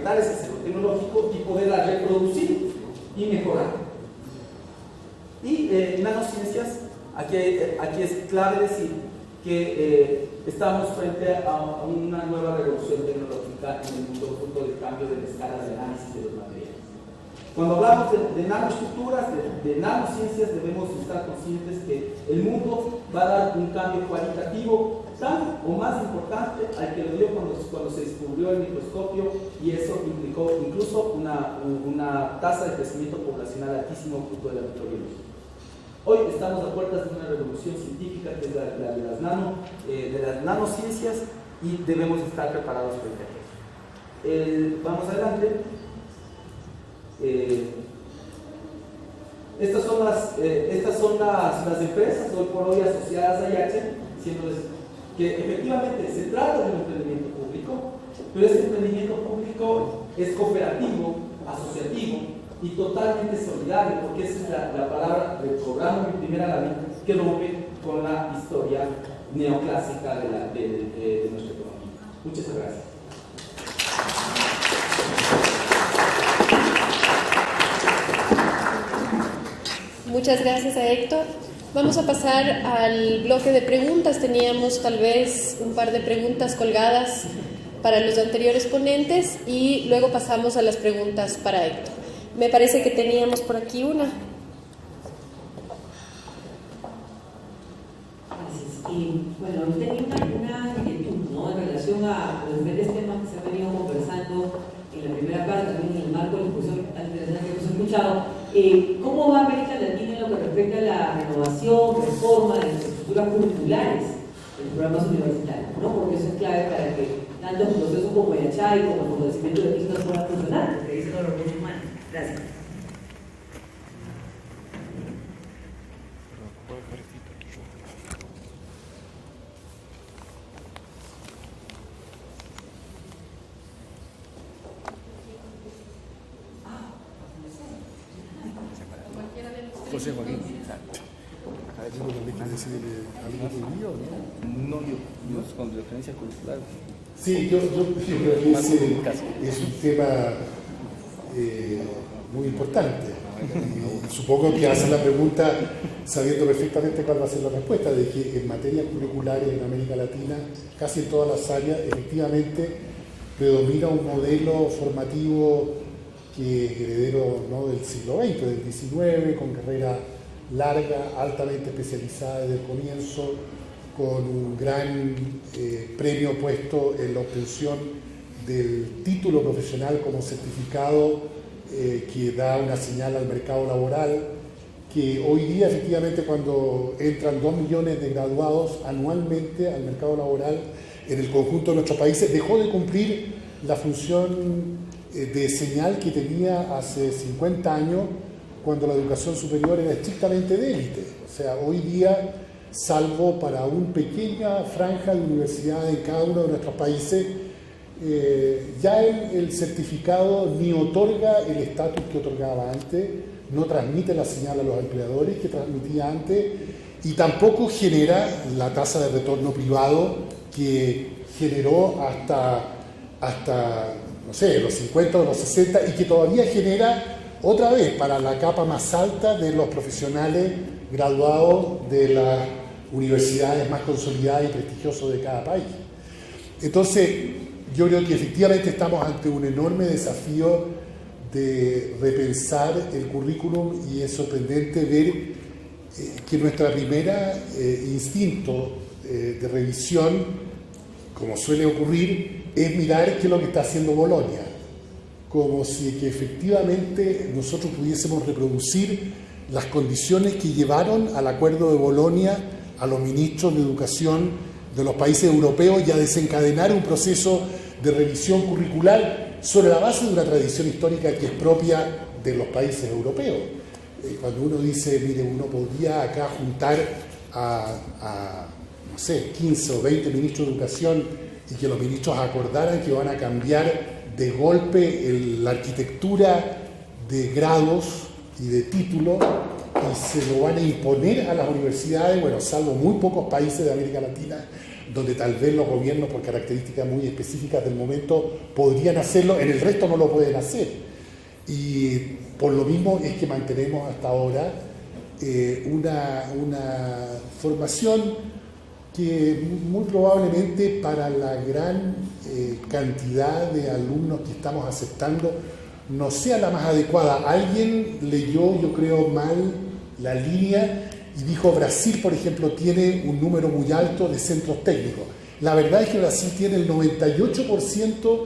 implementar ese centro tecnológico y poderla reproducir y mejorar. Y nanociencias, aquí es clave decir que estamos frente a una nueva revolución tecnológica en el mundo fruto del cambio de las escalas de análisis de los materiales. Cuando hablamos de nanoestructuras, de nanociencias, debemos estar conscientes que el mundo va a dar un cambio cualitativo tan o más importante al que lo dio cuando se descubrió el microscopio, y eso implicó incluso una tasa de crecimiento poblacional altísimo fruto de la microbiología. Hoy estamos a puertas de una revolución científica que es la de las nanociencias, y debemos estar preparados frente a ello. Vamos adelante. Estas son las empresas hoy por hoy asociadas a IACHE, diciéndoles que efectivamente se trata de un emprendimiento público, pero este emprendimiento público es cooperativo, asociativo y totalmente solidario, porque esa es la palabra del programa Mi Primera Lámina, que rompe con la historia neoclásica de nuestra economía. Muchas gracias. Muchas gracias a Héctor. Vamos a pasar al bloque de preguntas. Teníamos tal vez un par de preguntas colgadas para los anteriores ponentes y luego pasamos a las preguntas para Héctor. Me parece que teníamos por aquí una. Gracias. Bueno, yo tenía una inquietud, ¿no?, en relación a los diferentes temas que se han venido conversando en la primera parte, también en el marco de la discusión tan interesante que hemos escuchado. ¿Cómo va América Latina en lo que respecta a la renovación, reforma de las estructuras curriculares de los programas universitarios, ¿no? Porque eso es clave para que tanto procesos como IACHE como el fortalecimiento de pistas puedan funcionar, porque dicen los recursos humanos. Gracias. José Joaquín. No, yo con referencia curricular. Sí, yo creo que es un tema muy importante. Y supongo que hacen la pregunta sabiendo perfectamente cuál va a ser la respuesta, de que en materias curriculares en América Latina, casi en todas las áreas, efectivamente predomina un modelo formativo que es heredero, ¿no?, del siglo XX, del XIX, con carrera larga, altamente especializada desde el comienzo, con un gran premio puesto en la obtención del título profesional como certificado que da una señal al mercado laboral, que hoy día efectivamente cuando entran 2 millones de graduados anualmente al mercado laboral en el conjunto de nuestros países, dejó de cumplir la función de señal que tenía hace 50 años, cuando la educación superior era estrictamente de élite. O sea, hoy día, salvo para una pequeña franja de universidades en cada uno de nuestros países, ya el certificado ni otorga el estatus que otorgaba antes, no transmite la señal a los empleadores que transmitía antes, y tampoco genera la tasa de retorno privado que generó hasta no sé, los 50 o los 60, y que todavía genera otra vez para la capa más alta de los profesionales graduados de las universidades más consolidadas y prestigiosas de cada país. Entonces, yo creo que efectivamente estamos ante un enorme desafío de repensar el currículum, y es sorprendente ver que nuestra primera instinto de revisión, como suele ocurrir, es mirar qué es lo que está haciendo Bolonia, como si que efectivamente nosotros pudiésemos reproducir las condiciones que llevaron al acuerdo de Bolonia a los ministros de educación de los países europeos y a desencadenar un proceso de revisión curricular sobre la base de una tradición histórica que es propia de los países europeos. Cuando uno dice, mire, uno podría acá juntar a no sé, 15 o 20 ministros de educación y que los ministros acordaran que van a cambiar de golpe la arquitectura de grados y de títulos, y se lo van a imponer a las universidades, bueno, salvo muy pocos países de América Latina, donde tal vez los gobiernos, por características muy específicas del momento, podrían hacerlo, en el resto no lo pueden hacer. Y por lo mismo es que mantenemos hasta ahora una formación que muy probablemente para la gran cantidad de alumnos que estamos aceptando no sea la más adecuada. Alguien leyó, yo creo, mal la línea y dijo Brasil, por ejemplo, tiene un número muy alto de centros técnicos. La verdad es que Brasil tiene el 98%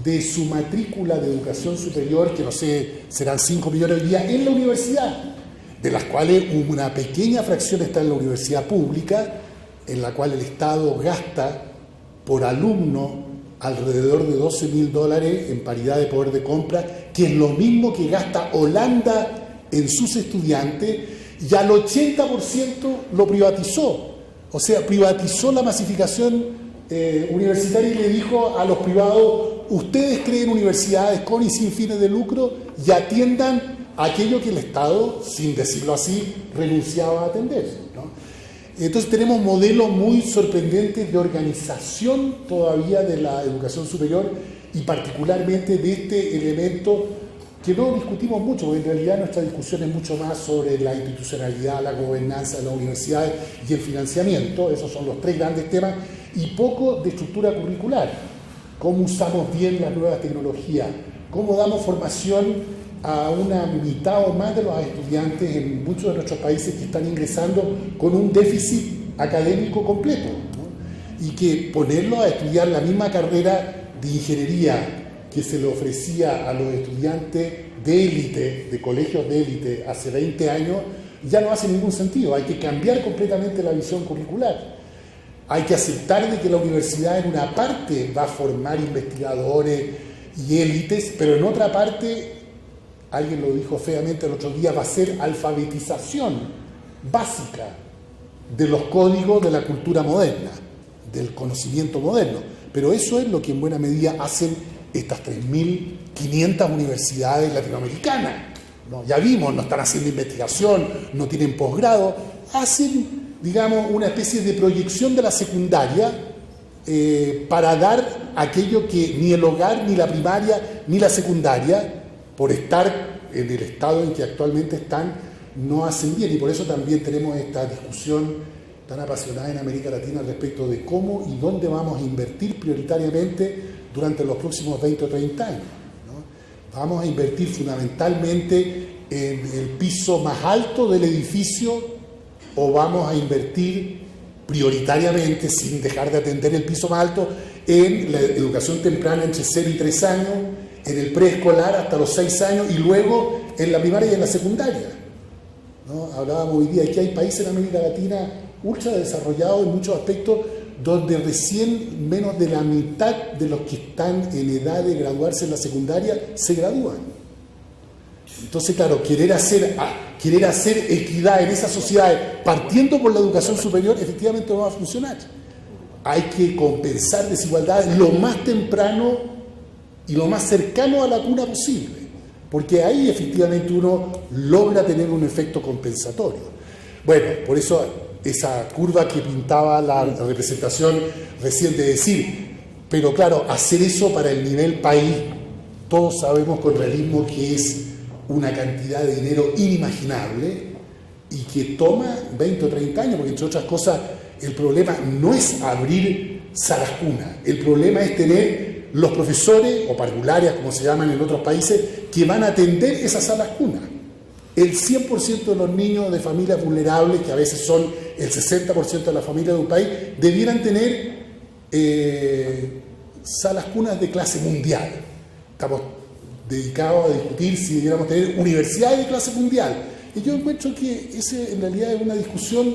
de su matrícula de educación superior, que no sé, serán 5 millones hoy día, en la universidad, de las cuales una pequeña fracción está en la universidad pública, en la cual el Estado gasta por alumno alrededor de $12.000 en paridad de poder de compra, que es lo mismo que gasta Holanda en sus estudiantes, y al 80% lo privatizó. O sea, privatizó la masificación universitaria y le dijo a los privados: ustedes creen universidades con y sin fines de lucro y atiendan aquello que el Estado, sin decirlo así, renunciaba a atender, ¿no? Entonces tenemos modelos muy sorprendentes de organización todavía de la educación superior y particularmente de este elemento que no discutimos mucho, porque en realidad nuestra discusión es mucho más sobre la institucionalidad, la gobernanza de las universidades y el financiamiento. Esos son los 3 grandes temas, y poco de estructura curricular. Cómo usamos bien las nuevas tecnologías, cómo damos formación a una mitad o más de los estudiantes en muchos de nuestros países que están ingresando con un déficit académico completo, ¿no? Y que ponerlos a estudiar la misma carrera de ingeniería que se le ofrecía a los estudiantes de élite, de colegios de élite, hace 20 años, ya no hace ningún sentido. Hay que cambiar completamente la visión curricular. Hay que aceptar de que la universidad en una parte va a formar investigadores y élites, pero en otra parte, alguien lo dijo feamente el otro día, va a ser alfabetización básica de los códigos de la cultura moderna, del conocimiento moderno. Pero eso es lo que en buena medida hacen estas 3.500 universidades latinoamericanas, ¿no? Ya vimos, no están haciendo investigación, no tienen posgrado, hacen, digamos, una especie de proyección de la secundaria para dar aquello que ni el hogar, ni la primaria, ni la secundaria, por estar en el estado en que actualmente están, no hacen bien. Y por eso también tenemos esta discusión tan apasionada en América Latina respecto de cómo y dónde vamos a invertir prioritariamente durante los próximos 20 o 30 años, ¿no? Vamos a invertir fundamentalmente en el piso más alto del edificio, o vamos a invertir prioritariamente, sin dejar de atender el piso más alto, en la educación temprana entre 0 y 3 años, en el preescolar hasta los 6 años y luego en la primaria y en la secundaria, ¿no? Hablábamos hoy día que hay países en América Latina ultra desarrollados en muchos aspectos, donde recién menos de la mitad de los que están en edad de graduarse en la secundaria se gradúan. Entonces, claro, querer hacer equidad en esas sociedades partiendo por la educación superior efectivamente no va a funcionar. Hay que compensar desigualdades lo más temprano y lo más cercano a la cuna posible, porque ahí efectivamente uno logra tener un efecto compensatorio. Bueno, por eso esa curva que pintaba la representación recién de decir, pero claro, hacer eso para el nivel país, todos sabemos con realismo que es una cantidad de dinero inimaginable y que toma 20 o 30 años, porque entre otras cosas el problema no es abrir salas cuna, el problema es tener los profesores o parvularias, como se llaman en otros países, que van a atender esas salas cuna. El 100% de los niños de familias vulnerables, que a veces son el 60% de la familia de un país, debieran tener salas cunas de clase mundial. Estamos dedicados a discutir si debiéramos tener universidades de clase mundial. Y yo encuentro que esa en realidad es una discusión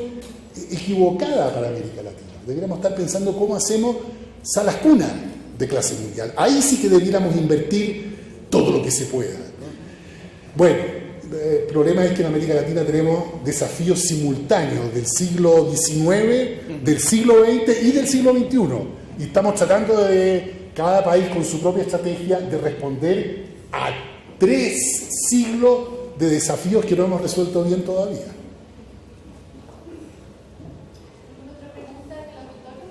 equivocada para América Latina. Deberíamos estar pensando cómo hacemos salas cunas de clase mundial. Ahí sí que debiéramos invertir todo lo que se pueda, ¿no? Bueno, el problema es que en América Latina tenemos desafíos simultáneos del siglo XIX, del siglo XX y del siglo XXI. Y estamos tratando de, cada país con su propia estrategia, de responder a 3 siglos de desafíos que no hemos resuelto bien todavía. ¿Otra pregunta del auditorio?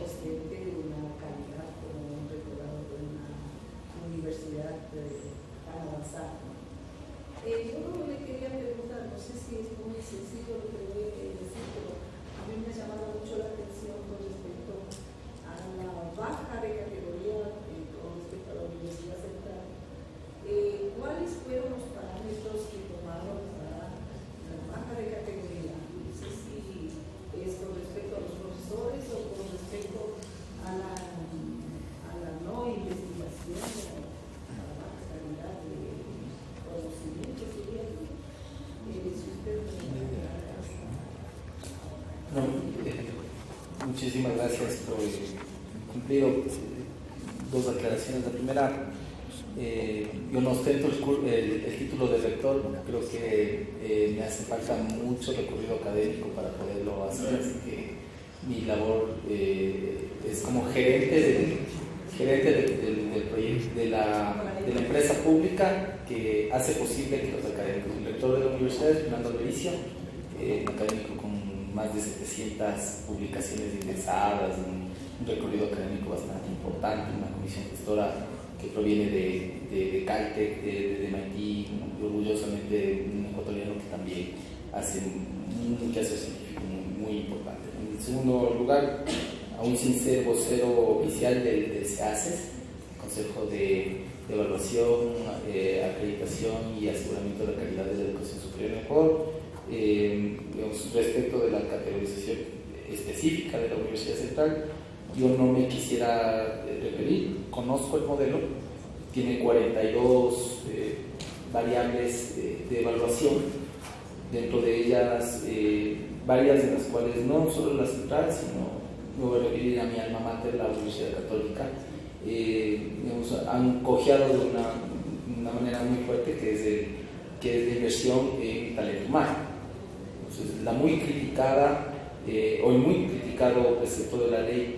ostente una calidad como un rectorado de una universidad tan avanzada. Yo le quería preguntar, no sé si es muy sencillo lo que voy a decir, pero a mí me ha llamado mucho la atención con respecto a la baja de categoría con respecto a la Universidad Central. ¿Cuáles fueron los parámetros que tomaron para la baja de categoría? No sé si es con respecto a los profesores o con respecto a la no investigación o a la baja calidad de conocimiento. Muchísimas gracias por cumplido. Dos aclaraciones. La primera, yo no ostento el título de rector, creo que me hace falta mucho recorrido académico para poderlo hacer, así que mi labor es como gerente del proyecto, de la empresa pública que hace posible que los académicos. El rector de la universidad es Fernando Alvericio, un académico con más de 700 publicaciones indexadas, un recorrido académico bastante importante, una comisión gestora que proviene de Caltech, de MIT, orgullosamente un ecuatoriano que también hace un quehacer científico muy importante. En segundo lugar, aún sin ser vocero oficial del CEACES, Consejo de Evaluación, Acreditación y Aseguramiento de la Calidad de la Educación Superior en Ecuador, respecto de la categorización específica de la Universidad Central, yo no me quisiera referir, conozco el modelo, tiene 42 variables de evaluación, dentro de ellas varias de las cuales no solo la central, sino me voy a referir a mi alma mater, la Universidad Católica, han cojeado de una manera muy fuerte que es de inversión en talento humano. Entonces, la muy criticada o el muy criticado precepto de la ley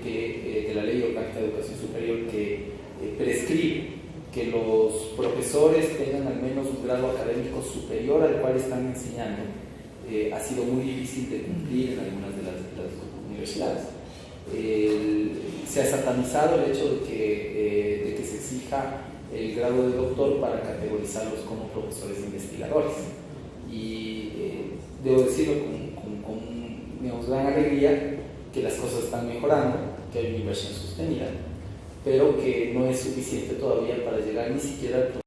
orgánica de educación superior que prescribe que los profesores tengan al menos un grado académico superior al cual están enseñando, ha sido muy difícil de cumplir en algunas de las universidades. Se ha satanizado el hecho de que se exija el grado de doctor para categorizarlos como profesores investigadores. Y debo decirlo con gran alegría que las cosas están mejorando, que hay una inversión sostenida, pero que no es suficiente todavía para llegar ni siquiera al